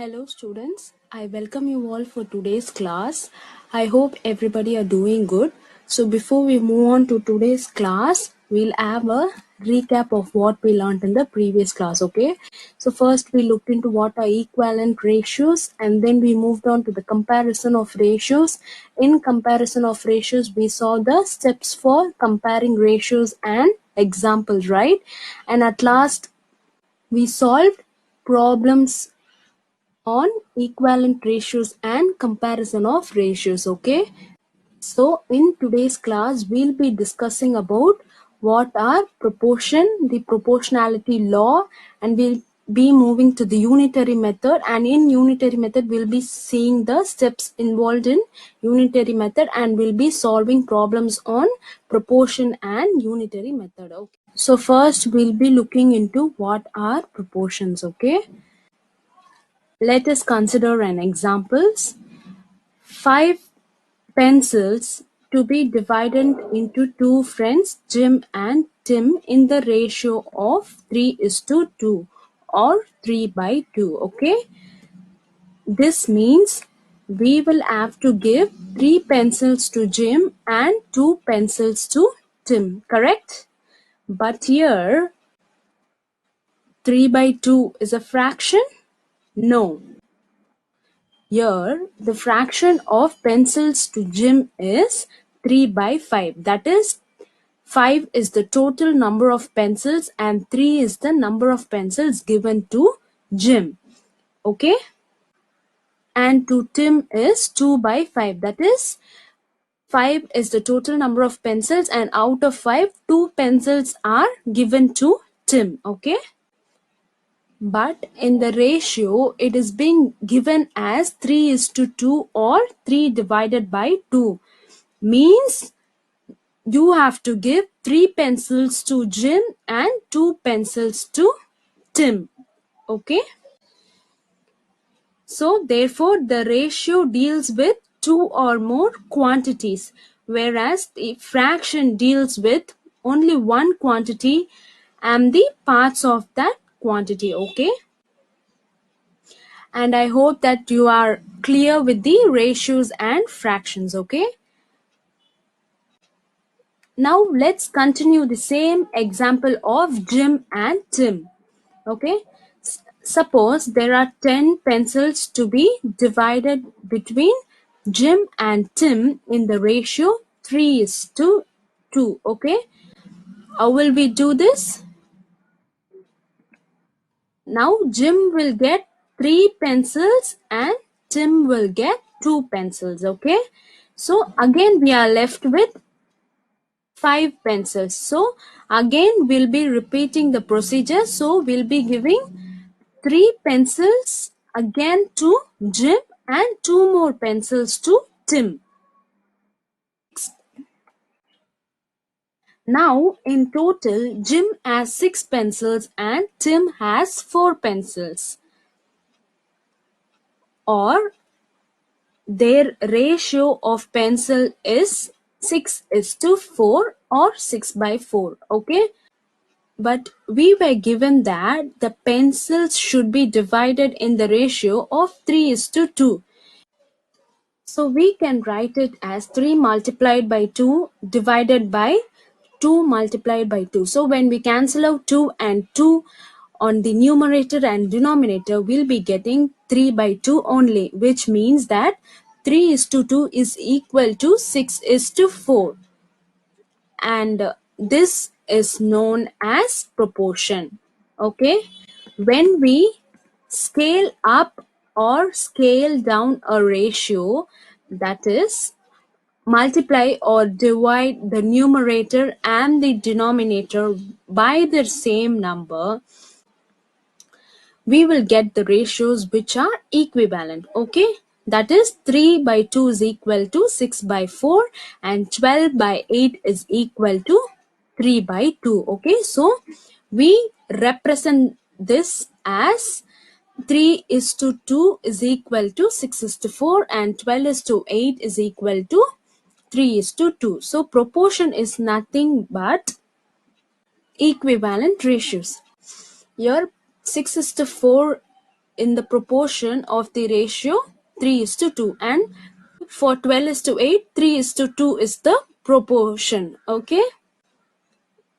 Hello students, I welcome you all for today's class. I hope everybody are doing good. So before we move on to today's class, we'll have a recap of what we learned in the previous class, okay? So first we looked into what are equivalent ratios and then we moved on to the comparison of ratios. In comparison of ratios, we saw the steps for comparing ratios and examples, right? And at last, we solved problems on equivalent ratios and comparison of ratios, okay? So in today's class we'll be discussing about what are the proportionality law, and we'll be moving to the unitary method, and in unitary method we'll be seeing the steps involved in unitary method and we'll be solving problems on proportion and unitary method, okay? So first we'll be looking into what are proportions, okay? Let us consider an examples. 5 pencils to be divided into two friends, Jim and Tim, in the ratio of 3:2 or 3/2. Okay. This means we will have to give 3 pencils to Jim and 2 pencils to Tim. Correct? But here 3/2 is a fraction? No. Here, the fraction of pencils to Jim is 3/5. That is, 5 is the total number of pencils and 3 is the number of pencils given to Jim. Okay? And to Tim is 2/5. That is, 5 is the total number of pencils and out of 5, 2 pencils are given to Tim. Okay? But in the ratio, it is being given as 3:2 or 3/2. Means you have to give 3 pencils to Jim and 2 pencils to Tim. Okay? So therefore, the ratio deals with 2 or more quantities, whereas the fraction deals with only one quantity and the parts of that quantity. Okay? And I hope that you are clear with the ratios and fractions, okay? Now let's continue the same example of Jim and Tim, okay? Suppose there are 10 pencils to be divided between Jim and Tim in the ratio 3:2, okay? How will we do this? Now Jim will get 3 pencils and Tim will get 2 pencils, okay? So again we are left with 5 pencils. So again we'll be repeating the procedure. So we'll be giving 3 pencils again to Jim and 2 more pencils to Tim. Now in total Jim has 6 pencils and Tim has 4 pencils. Or their ratio of pencil is 6:4 or 6/4, okay? But we were given that the pencils should be divided in the ratio of 3:2. So we can write it as 3 multiplied by 2 divided by 2 multiplied by 2. So when we cancel out 2 and 2 on the numerator and denominator, we'll be getting 3/2 only, which means that 3:2 is equal to 6:4. And this is known as proportion. Okay? When we scale up or scale down a ratio, that is, multiply or divide the numerator and the denominator by the same number, we will get the ratios which are equivalent. Okay? That is 3/2 is equal to 6/4 and 12/8 is equal to 3/2. Okay? So we represent this as 3:2 is equal to 6:4 and 12:8 is equal to 3:2. So proportion is nothing but equivalent ratios. Here 6:4 in the proportion of the ratio 3:2, and for 12:8, 3:2 is the proportion. Okay.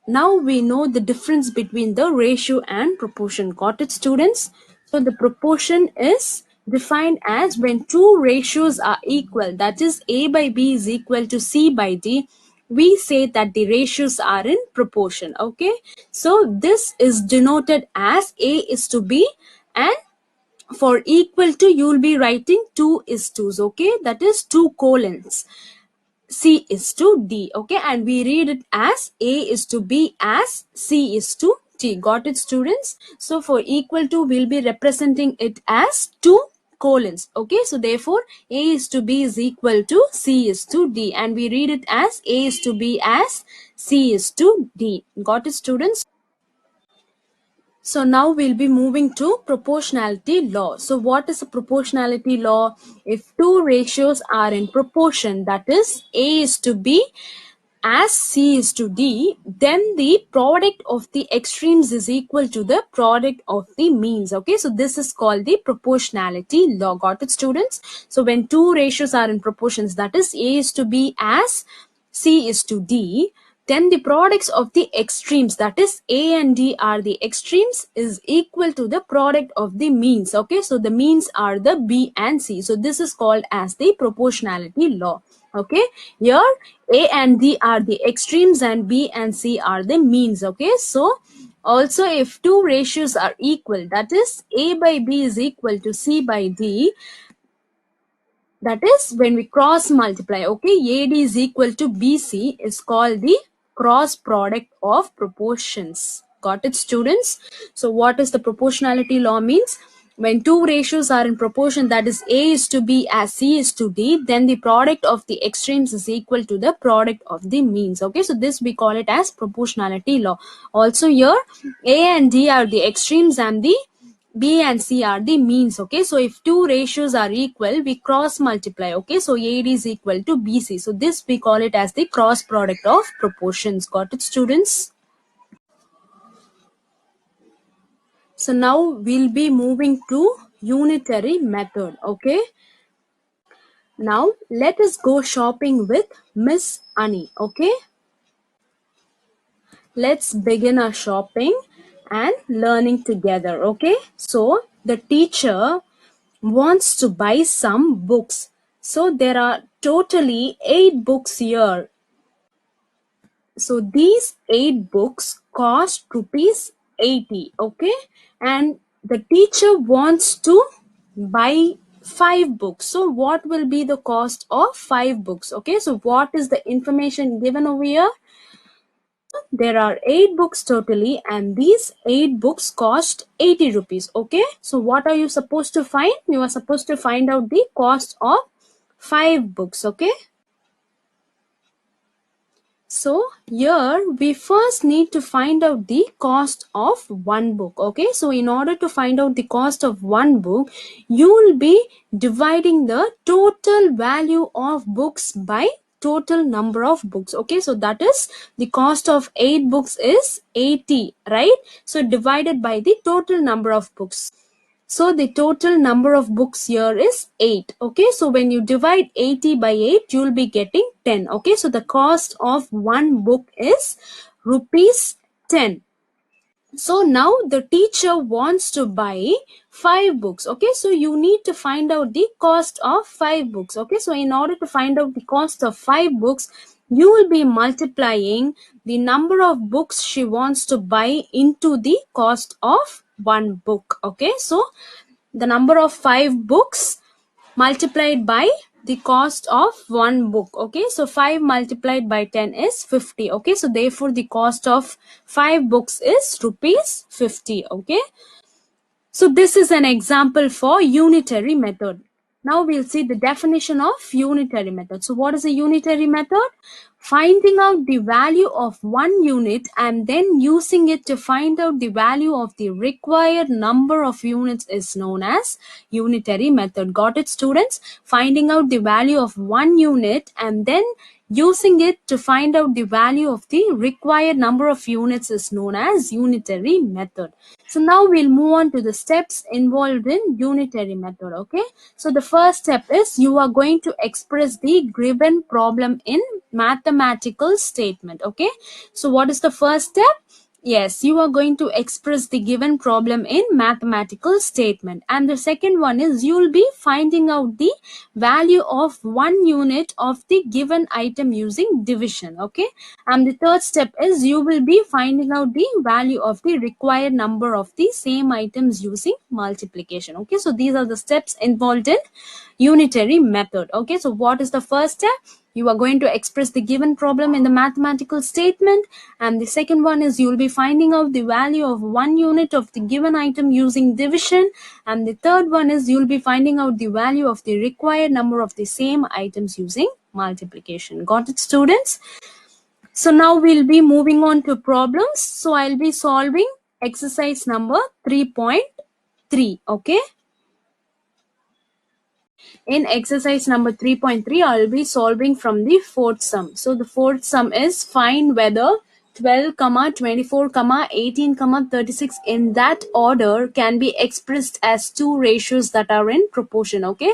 Now we know the difference between the ratio and proportion. Got it, students? So the proportion is defined as when two ratios are equal, that is A by B is equal to C by D, we say that the ratios are in proportion. Okay. So this is denoted as A is to B, and for equal to you will be writing 2:2. Okay. That is 2 colons. C is to D, okay, and we read it as A is to B as C is to T. Got it, students? So for equal to, we'll be representing it as 2 colons, okay, so therefore A is to B is equal to C is to D, and we read it as A is to B as C is to D. Got it, students? So now we'll be moving to proportionality law. So what is a proportionality law? If two ratios are in proportion, that is A is to B as C is to D, then the product of the extremes is equal to the product of the means. Okay, so this is called the proportionality law. Got it, students? So when two ratios are in proportions, that is A is to B as C is to D, then the products of the extremes, that is A and D are the extremes, is equal to the product of the means. Okay, so the means are the B and C. So this is called as the proportionality law. Okay, here A and D are the extremes and B and C are the means. Okay, so also if two ratios are equal, that is A by B is equal to C by D, that is when we cross multiply. Okay, AD is equal to BC is called the cross product of proportions. Got it, students? So what is the proportionality law means? When two ratios are in proportion, that is A is to B as C is to D, then the product of the extremes is equal to the product of the means. Okay, so this we call it as proportionality law. Also here A and D are the extremes and the B and C are the means. Okay, so if two ratios are equal, we cross multiply. Okay, so AD is equal to BC. So this we call it as the cross product of proportions. Got it, students? So now we'll be moving to unitary method. Okay, now let us go shopping with Miss Annie. Okay, let's begin our shopping and learning together. Okay, so the teacher wants to buy some books. So there are totally 8 books here. So these 8 books cost rupees 80. Okay, and the teacher wants to buy 5 books. So what will be the cost of 5 books? Okay, so what is the information given over here? There are 8 books totally, and these 8 books cost 80 rupees. Okay, so what are you supposed to find? You are supposed to find out the cost of 5 books. Okay, so here we first need to find out the cost of one book. Okay, so in order to find out the cost of one book, you will be dividing the total value of books by total number of books. Okay, so that is the cost of 8 books is 80, right? So divided by the total number of books. So the total number of books here is 8. Okay, so when you divide 80 by 8, you will be getting 10. Okay, so the cost of one book is rupees 10. So now the teacher wants to buy 5 books. Okay, so you need to find out the cost of 5 books. Okay, so in order to find out the cost of 5 books, you will be multiplying the number of books she wants to buy into the cost of one book. Okay, so the number of 5 books multiplied by the cost of one book. Okay, so 5 multiplied by 10 is 50. Okay, so therefore the cost of 5 books is rupees 50. Okay, so this is an example for unitary method. Now we'll see the definition of unitary method. So what is a unitary method? Finding out the value of one unit and then using it to find out the value of the required number of units is known as unitary method. Got it, students? Finding out the value of one unit and then Using it to find out the value of the required number of units is known as unitary method. So now we'll move on to the steps involved in unitary method. Okay, so the first step is you are going to express the given problem in mathematical statement. Okay, so what is the first step? Yes, you are going to express the given problem in mathematical statement. And the second one is you will be finding out the value of 1 unit of the given item using division. Okay. And the third step is you will be finding out the value of the required number of the same items using multiplication. Okay. So these are the steps involved in unitary method. Okay. So what is the first step? You are going to express the given problem in the mathematical statement, and the second one is you will be finding out the value of 1 unit of the given item using division, and the third one is you will be finding out the value of the required number of the same items using multiplication. Got it, students? So now we'll be moving on to problems. So I'll be solving exercise number 3.3. Okay. In exercise number 3.3, I'll be solving from the fourth sum. So the fourth sum is find whether 12, 24, 18, 36 in that order can be expressed as two ratios that are in proportion. Okay.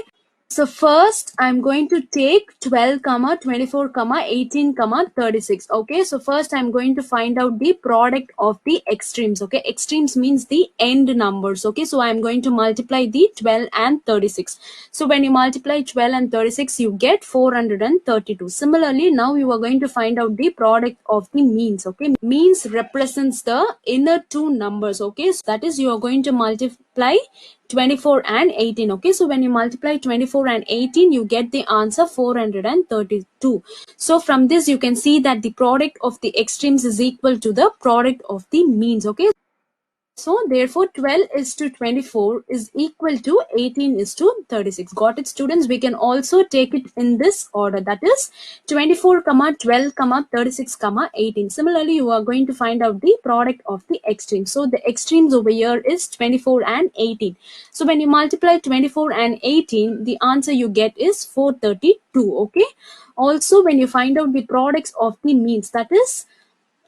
So first I'm going to take 12, 24, 18, 36. Okay. So first I'm going to find out the product of the extremes. Okay. Extremes means the end numbers. Okay. So I'm going to multiply the 12 and 36. So when you multiply 12 and 36, you get 432. Similarly, now you are going to find out the product of the means. Okay. Means represents the inner two numbers. Okay. So that is you are going to multiply 24 and 18. Okay, so when you multiply 24 and 18, you get the answer 432. So from this you can see that the product of the extremes is equal to the product of the means. Okay, so therefore 12 is to 24 is equal to 18 is to 36. Got it, students? We can also take it in this order, that is 24, 12, 36, 18. Similarly, you are going to find out the product of the extremes. So the extremes over here is 24 and 18. So when you multiply 24 and 18, the answer you get is 432. Okay. Also, when you find out the products of the means, that is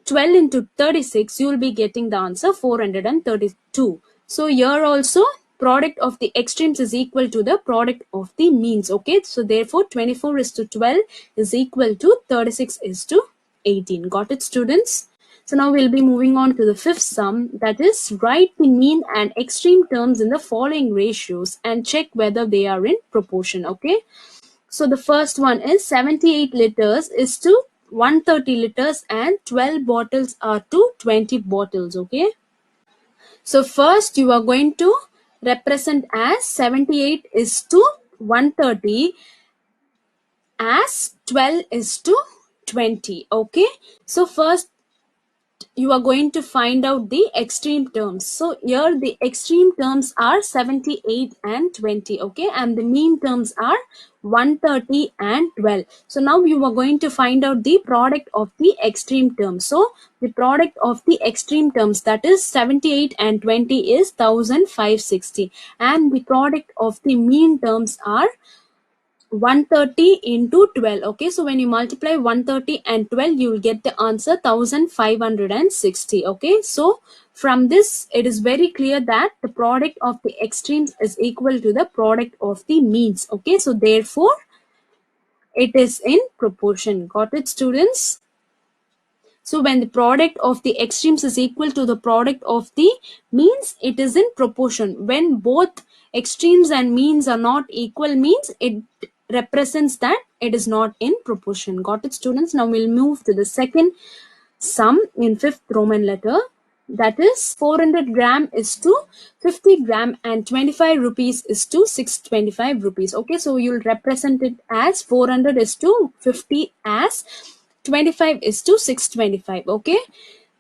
12 into 36, you will be getting the answer 432. So here also product of the extremes is equal to the product of the means. Okay, so therefore 24 is to 12 is equal to 36 is to 18. Got it, students? So now we'll be moving on to the fifth sum, that is write the mean and extreme terms in the following ratios and check whether they are in proportion. Okay, so the first one is 78 liters is to 130 liters and 12 bottles are to 20 bottles. Okay. So first you are going to represent as 78 is to 130 as 12 is to 20. Okay. So first you are going to find out the extreme terms. So here the extreme terms are 78 and 20. Okay, and the mean terms are 130 and 12. So now you are going to find out the product of the extreme terms. So the product of the extreme terms, that is 78 and 20, is 1560, and the product of the mean terms are 130 into 12. Okay, so when you multiply 130 and 12, you will get the answer 1560. Okay, so from this it is very clear that the product of the extremes is equal to the product of the means. Okay, so therefore it is in proportion. Got it, students? So when the product of the extremes is equal to the product of the means, it is in proportion. When both extremes and means are not equal, means it represents that it is not in proportion. Got it, students? Now we'll move to the second sum in fifth Roman letter. That is 400 gram is to 50 gram and 25 rupees is to 625 rupees. Okay, so you'll represent it as 400 is to 50 as 25 is to 625. Okay,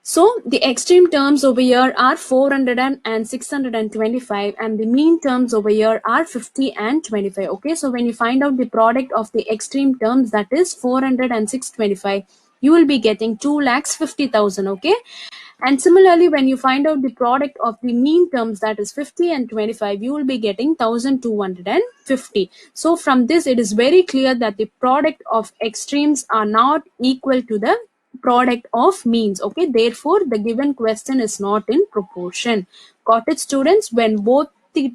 so the extreme terms over here are 400 and 625, and the mean terms over here are 50 and 25. Okay, so when you find out the product of the extreme terms, that is 400 and 625, you will be getting 2,50,000. Okay. And similarly, when you find out the product of the mean terms, that is 50 and 25, you will be getting 1,250. So from this, it is very clear that the product of extremes are not equal to the product of means. Okay, therefore the given question is not in proportion. Got it, students? When both the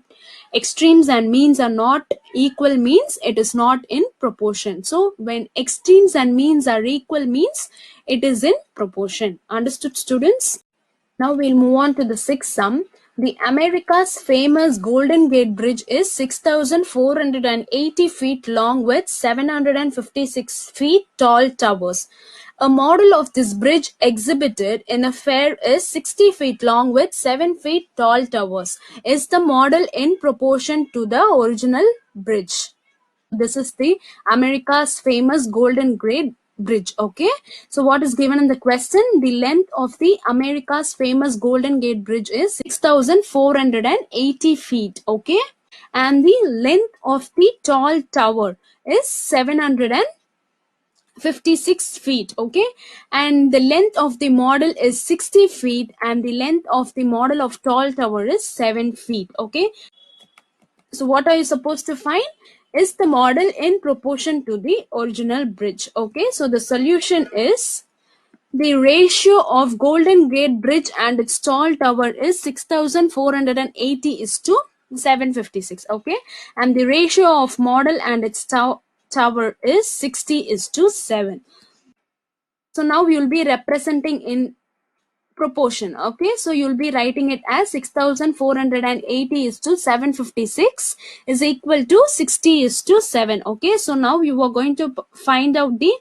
extremes and means are not equal means it is not in proportion. So when extremes and means are equal means it is in proportion. Understood, students? Now we'll move on to the sixth sum. The America's famous Golden Gate Bridge is 6,480 feet long with 756 feet tall towers. A model of this bridge exhibited in a fair is 60 feet long with 7 feet tall towers. Is the model in proportion to the original bridge? This is the America's famous Golden Gate Bridge. Okay, so what is given in the question? The length of the America's famous Golden Gate Bridge is 6,480 feet. Okay, and the length of the tall tower is 756 feet. Okay, and the length of the model is 60 feet and the length of the model of tall tower is 7 feet. Okay, so what are you supposed to find? Is the model in proportion to the original bridge? Okay, so the solution is the ratio of Golden Gate Bridge and its tall tower is 6,480 is to 756. Okay, and the ratio of model and its tower is 60 is to 7. So now we will be representing in proportion. Okay, so you'll be writing it as 6,480 is to 756 is equal to 60 is to 7. Okay, so now you are going to find out the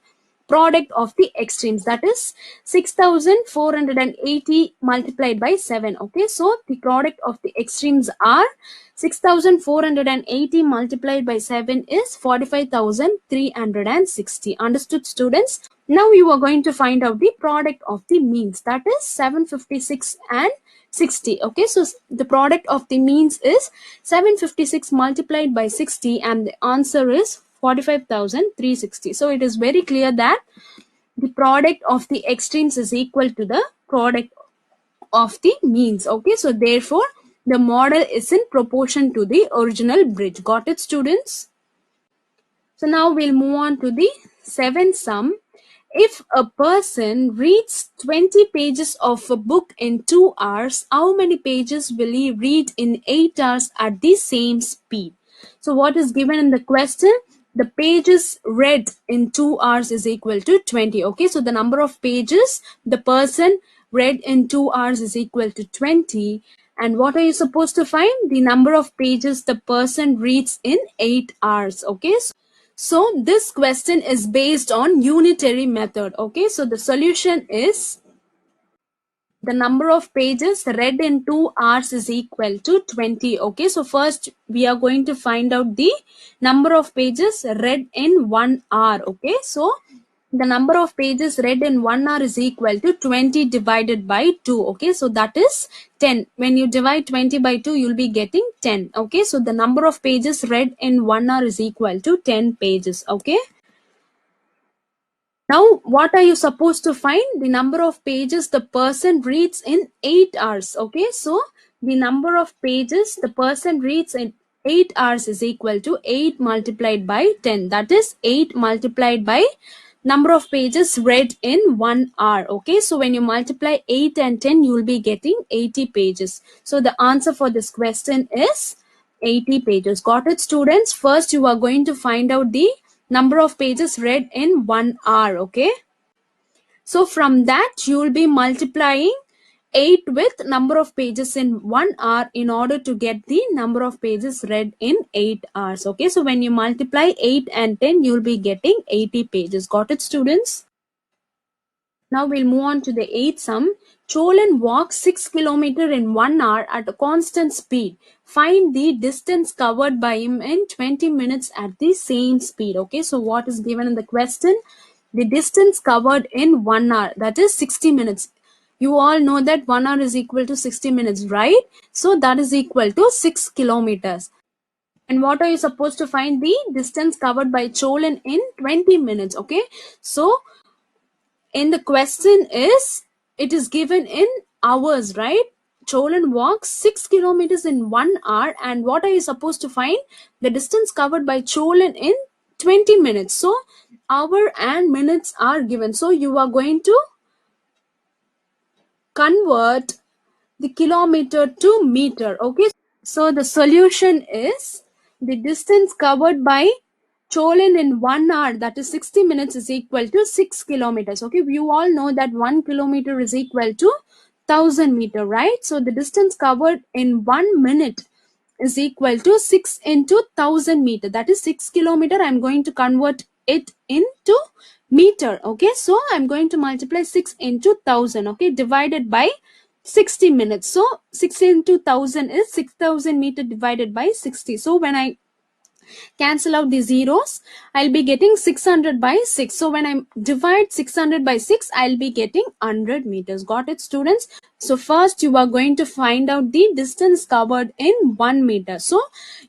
product of the extremes, that is 6,480 multiplied by 7. Okay, so the product of the extremes are 6,480 multiplied by 7 is 45,360. Understood, students? Now you are going to find out the product of the means, that is 756 and 60. Okay, so the product of the means is 756 multiplied by 60 and the answer is 45,360. So it is very clear that the product of the extremes is equal to the product of the means. Okay, so therefore the model is in proportion to the original bridge. Got it, students? So now we'll move on to the seventh sum. If a person reads 20 pages of a book in 2 hours, how many pages will he read in 8 hours at the same speed? So what is given in the question? The pages read in 2 hours is equal to 20. Okay, so the number of pages the person read in 2 hours is equal to 20. And what are you supposed to find? The number of pages the person reads in 8 hours. Okay, so this question is based on unitary method. Okay, so the solution is the number of pages read in 2 hours is equal to 20. Okay, so first we are going to find out the number of pages read in 1 hour. Okay, so the number of pages read in 1 hour is equal to 20 divided by 2. Okay, so that is 10. When you divide 20 by 2, you'll be getting 10. Okay, so the number of pages read in 1 hour is equal to 10 pages. Okay. Now, what are you supposed to find? The number of pages the person reads in 8 hours. Okay, so the number of pages the person reads in 8 hours is equal to 8 multiplied by 10. That is 8 multiplied by number of pages read in 1 hour. Okay, so when you multiply 8 and 10, you will be getting 80 pages. So the answer for this question is 80 pages. Got it, students? First, you are going to find out the number of pages read in 1 hour. Okay, so from that you will be multiplying 8 with number of pages in 1 hour in order to get the number of pages read in 8 hours. Okay, so when you multiply 8 and 10, you will be getting 80 pages. Got it, students? Now we'll move on to the eighth sum. Cholan walks 6 kilometers in 1 hour at a constant speed. Find the distance covered by him in 20 minutes at the same speed. Okay, so what is given in the question? The distance covered in 1 hour, that is 60 minutes. You all know that 1 hour is equal to 60 minutes, right? So that is equal to 6 kilometers. And what are you supposed to find? The distance covered by Cholan in 20 minutes. Okay, so in the question is, it is given in hours, right? Cholan walks 6 kilometers in 1 hour, and what are you supposed to find? The distance covered by Cholan in 20 minutes. So hour and minutes are given, so you are going to convert the kilometer to meter. Okay, so the solution is, the distance covered by Cholan in 1 hour, that is 60 minutes, is equal to 6 kilometers. Okay, you all know that 1 kilometer is equal to 1000 meter, right? So the distance covered in 1 minute is equal to 6 into 1000 meter, that is 6 kilometer. I'm going to convert it into meter. Okay, so I'm going to multiply 6 into 1000, okay, divided by 60 minutes. So 6 into 1000 is 6000 meter divided by 60. So when I cancel out the zeros, I'll be getting 600 by 6. So when I divide 600 by 6, I'll be getting 100 meters. Got it, students? So first you are going to find out the distance covered in 1 meter. So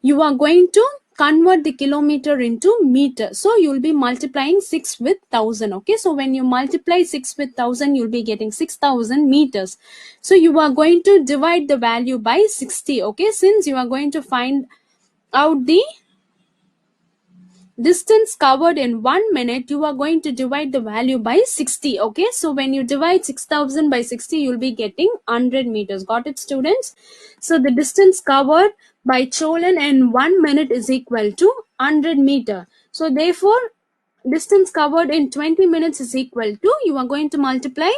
you are going to convert the kilometer into meter. So you'll be multiplying 6 with 1000. Okay, so when you multiply 6 with 1000, you'll be getting 6000 meters. So you are going to divide the value by 60. Okay, since you are going to find out the distance covered in 1 minute, you are going to divide the value by 60. Okay, so when you divide 6000 by 60, you'll be getting 100 meters. Got it, students? So the distance covered by Cholan in 1 minute is equal to 100 meter. So therefore, distance covered in 20 minutes is equal to, you are going to multiply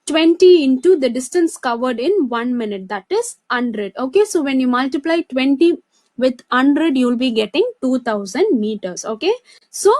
20 into the distance covered in 1 minute, that is 100. Okay, so when you multiply 20 with 100, you'll be getting 2000 meters. Okay, so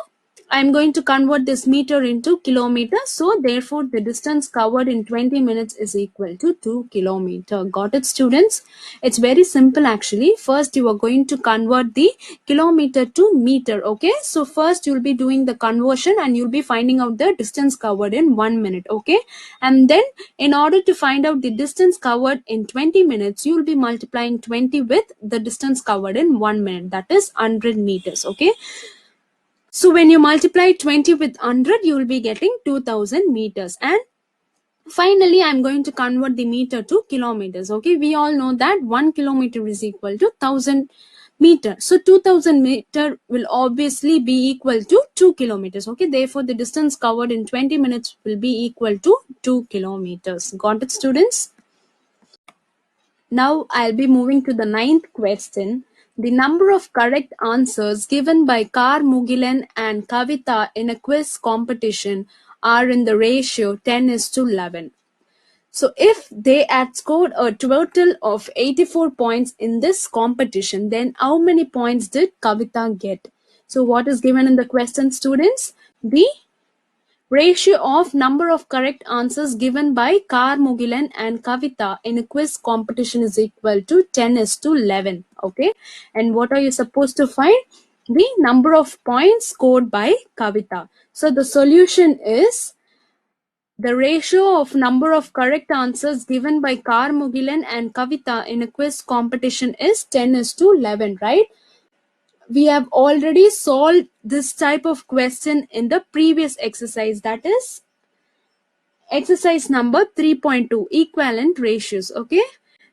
I'm going to convert this meter into kilometer. So therefore the distance covered in 20 minutes is equal to 2 kilometer. Got it, students? It's very simple actually. First you are going to convert the kilometer to meter. Okay, so first you'll be doing the conversion and you'll be finding out the distance covered in 1 minute. Okay, and then in order to find out the distance covered in 20 minutes, you will be multiplying 20 with the distance covered in 1 minute, that is 100 meters. Okay, so when you multiply 20 with 100, you will be getting 2000 meters. And finally, I'm going to convert the meter to kilometers. Okay, we all know that 1 kilometer is equal to 1000 meter. So 2000 meter will obviously be equal to 2 kilometers. Okay, therefore the distance covered in 20 minutes will be equal to 2 kilometers. Got it, students? Now I'll be moving to the 9th question. The number of correct answers given by Kar Mugilan and Kavita in a quiz competition are in the ratio 10 is to 11. So if they had scored a total of 84 points in this competition, then how many points did Kavita get? So what is given in the question, students? The ratio of number of correct answers given by Kar Mugilan and Kavita in a quiz competition is equal to 10 is to 11. Okay, and what are you supposed to find? The number of points scored by Kavita. So the solution is, the ratio of number of correct answers given by Kar Mugilan and Kavita in a quiz competition is 10 is to 11, right? We have already solved this type of question in the previous exercise, that is exercise number 3.2, equivalent ratios. Okay,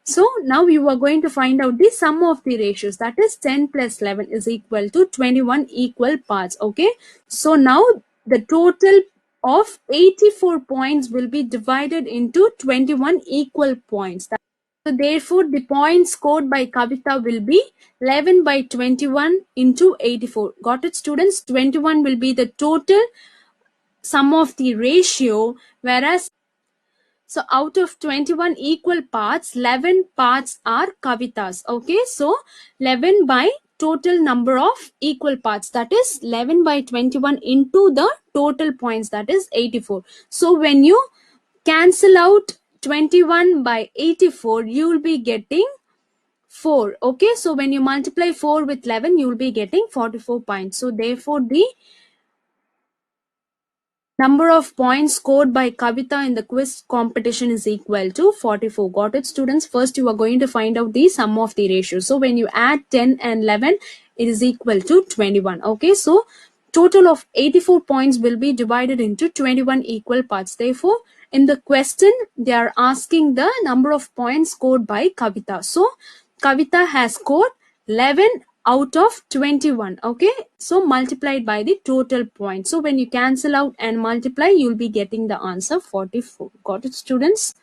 so now you are going to find out the sum of the ratios, that is 10 plus 11 is equal to 21 equal parts. Okay, so now the total of 84 points will be divided into 21 equal points. So therefore the points scored by Kavita will be 11 by 21 into 84. Got it, students? 21 will be the total sum of the ratio, whereas so out of 21 equal parts, 11 parts are Kavitas. Okay, so 11 by total number of equal parts, that is 11 by 21 into the total points, that is 84. So when you cancel out 21 by 84, you will be getting 4. Okay, so when you multiply 4 with 11, you will be getting 44 points. So therefore the number of points scored by Kavita in the quiz competition is equal to 44. Got it, students? First, you are going to find out the sum of the ratios. So when you add 10 and 11, it is equal to 21. Okay, so total of 84 points will be divided into 21 equal parts. Therefore, in the question, they are asking the number of points scored by Kavita. So, Kavita has scored 11 out of 21. Okay, so multiplied by the total points. So, when you cancel out and multiply, you'll be getting the answer 44. Got it, students?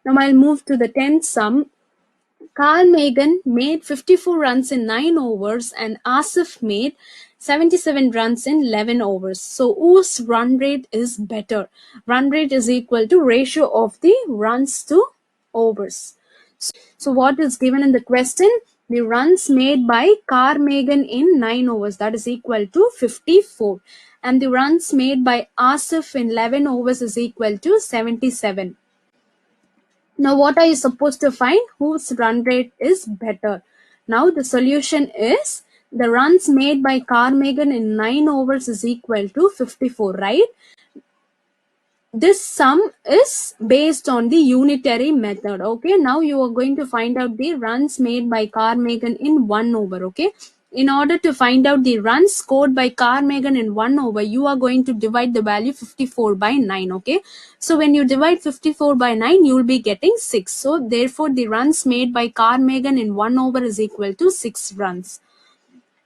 Now, I'll move to the 10th sum. Carl Megan made 54 runs in 9 overs and Asif made 77 runs in 11 overs. So whose run rate is better? Run rate is equal to ratio of the runs to overs. So what is given in the question? The runs made by Carl Megan in 9 overs, that is equal to 54. And the runs made by Asif in 11 overs is equal to 77. Now, what are you supposed to find? Whose run rate is better? Now, the solution is the runs made by Carmagan in 9 overs is equal to 54, right? This sum is based on the unitary method. Okay, now you are going to find out the runs made by Carmagan in 1 over. Okay, in order to find out the runs scored by Carmagan in 1 over, you are going to divide the value 54 by 9. Okay, so when you divide 54 by 9, you will be getting 6. So therefore, the runs made by Carmagan in 1 over is equal to 6 runs.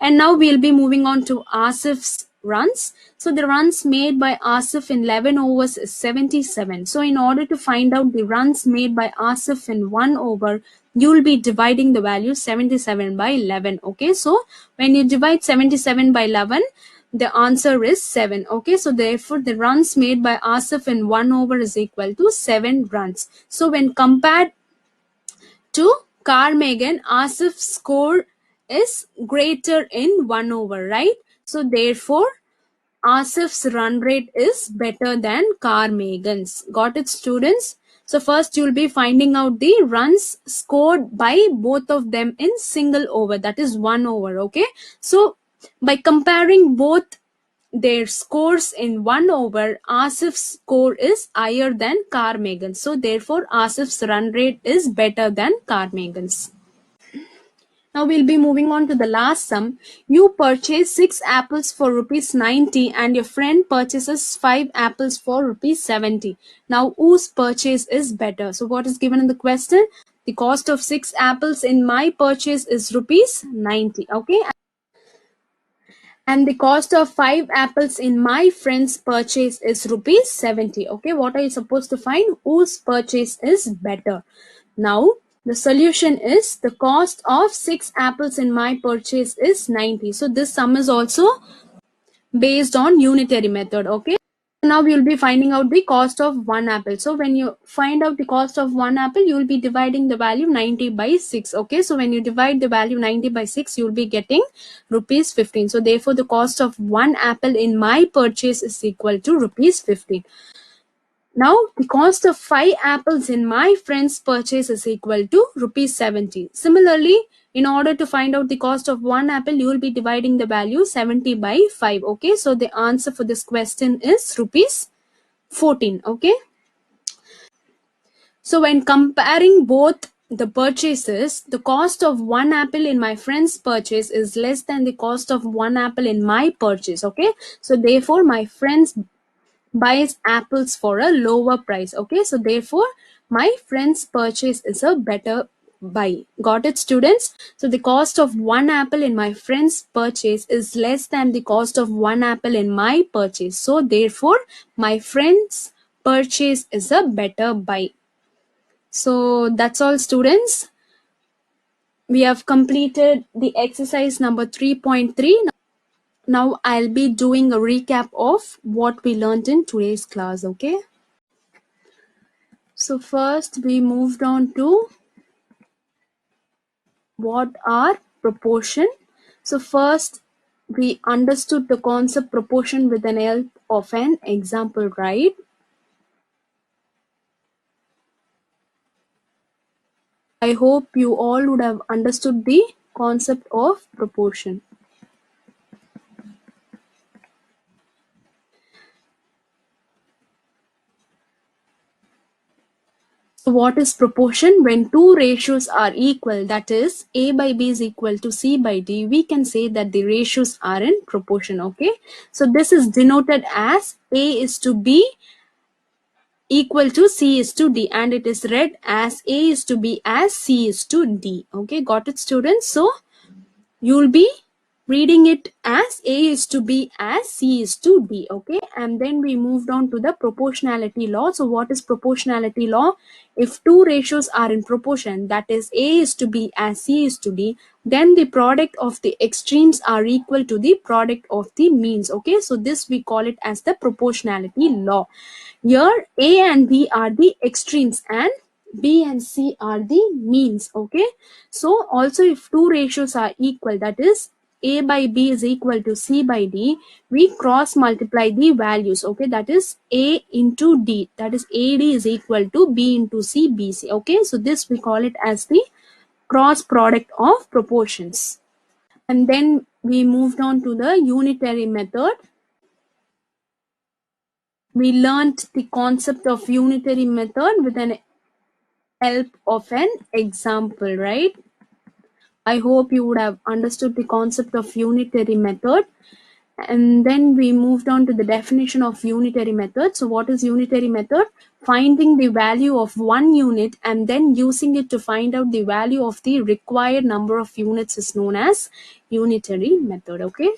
And now we'll be moving on to Asif's runs. So the runs made by Asif in 11 overs is 77. So in order to find out the runs made by Asif in 1 over, you will be dividing the value 77 by 11. Okay, so when you divide 77 by 11, the answer is 7. Okay, so therefore the runs made by Asif in 1 over is equal to 7 runs. So when compared to Carmagan, Asif's score is greater in 1 over, right? So therefore, Asif's run rate is better than Carmagan's. Got it, students? So first you'll be finding out the runs scored by both of them in single over, that is 1 over, okay? So by comparing both their scores in 1 over, Asif's score is higher than Carmagan's. So therefore, Asif's run rate is better than Carmagan's. Now we'll be moving on to the last sum. You purchase 6 apples for rupees 90 and your friend purchases 5 apples for rupees 70. Now whose purchase is better? So what is given in the question? The cost of 6 apples in my purchase is rupees 90. Okay. And the cost of 5 apples in my friend's purchase is rupees 70. Okay, what are you supposed to find? Whose purchase is better? Now, the solution is the cost of 6 apples in my purchase is 90. So, this sum is also based on unitary method. Okay. Now we will be finding out the cost of 1 apple. So when you find out the cost of 1 apple, you will be dividing the value 90 by 6. Okay, so when you divide the value 90 by 6, you will be getting rupees 15. So therefore, the cost of 1 apple in my purchase is equal to rupees 15. Now, the cost of 5 apples in my friend's purchase is equal to rupees 70. Similarly, in order to find out the cost of 1 apple, you will be dividing the value 70 by 5. Okay, so the answer for this question is rupees 14. Okay, so when comparing both the purchases, the cost of 1 apple in my friend's purchase is less than the cost of 1 apple in my purchase. Okay, so therefore, my friend's buys apples for a lower price. Okay, so therefore my friend's purchase is a better buy. Got it, students? So the cost of 1 apple in my friend's purchase is less than the cost of 1 apple in my purchase. So therefore my friend's purchase is a better buy. So that's all, students. We have completed the exercise number 3.3. Now I'll be doing a recap of what we learned in today's class. Okay, so first we moved on to what are proportion. So first we understood the concept proportion with an help of an example, right? I hope you all would have understood the concept of proportion. So what is proportion? When two ratios are equal, that is A by B is equal to C by D, we can say that the ratios are in proportion. Okay. So this is denoted as A is to B equal to C is to D, and it is read as A is to B as C is to D. Okay. Got it, students? So you'll be reading it as A is to B as C is to D. Okay. And then we moved on to the proportionality law. So what is proportionality law? If two ratios are in proportion, that is A is to B as C is to D, then the product of the extremes are equal to the product of the means. Okay. So this we call it as the proportionality law. Here A and B are the extremes and B and C are the means. Okay. So also if two ratios are equal, that is A by B is equal to C by D, we cross multiply the values. Okay. That is A into D. That is AD is equal to B into C, BC. Okay. So this we call it as the cross product of proportions. And then we moved on to the unitary method. We learnt the concept of unitary method with an help of an example, right? I hope you would have understood the concept of unitary method. And then we moved on to the definition of unitary method. So what is unitary method? Finding the value of one unit and then using it to find out the value of the required number of units is known as unitary method. Okay.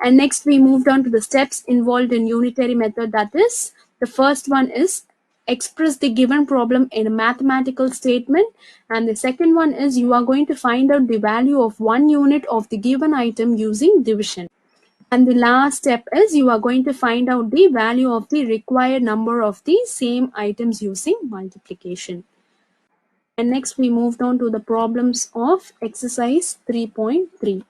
And next we moved on to the steps involved in unitary method. That is, the first one is express the given problem in a mathematical statement, and the second one is you are going to find out the value of one unit of the given item using division. And the last step is you are going to find out the value of the required number of the same items using multiplication. And next we moved on to the problems of exercise 3.3.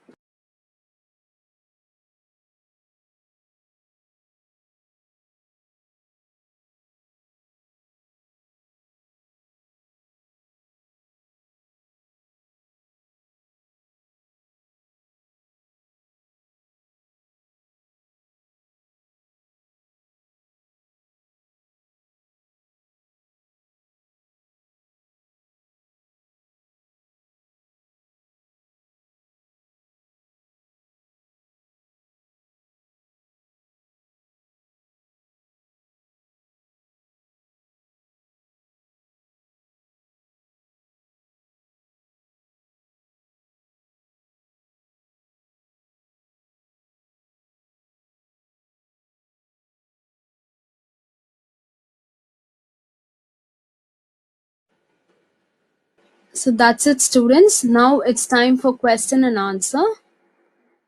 So that's it, students. Now it's time for question and answer.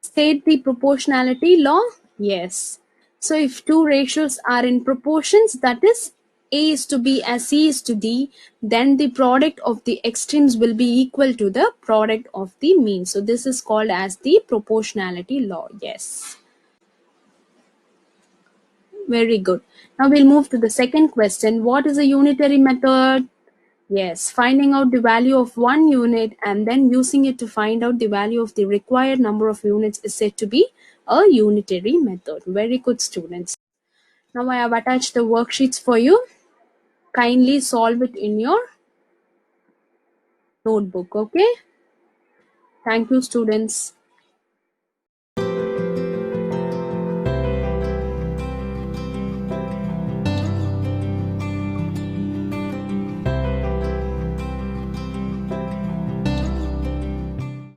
State the proportionality law? Yes. So if two ratios are in proportions, that is A is to B as C is to D, then the product of the extremes will be equal to the product of the mean. So this is called as the proportionality law. Yes. Very good. Now we'll move to the second question. What is a unitary method? Yes, finding out the value of one unit and then using it to find out the value of the required number of units is said to be a unitary method. Very good, students. Now I have attached the worksheets for you. Kindly solve it in your notebook, okay? Thank you, students.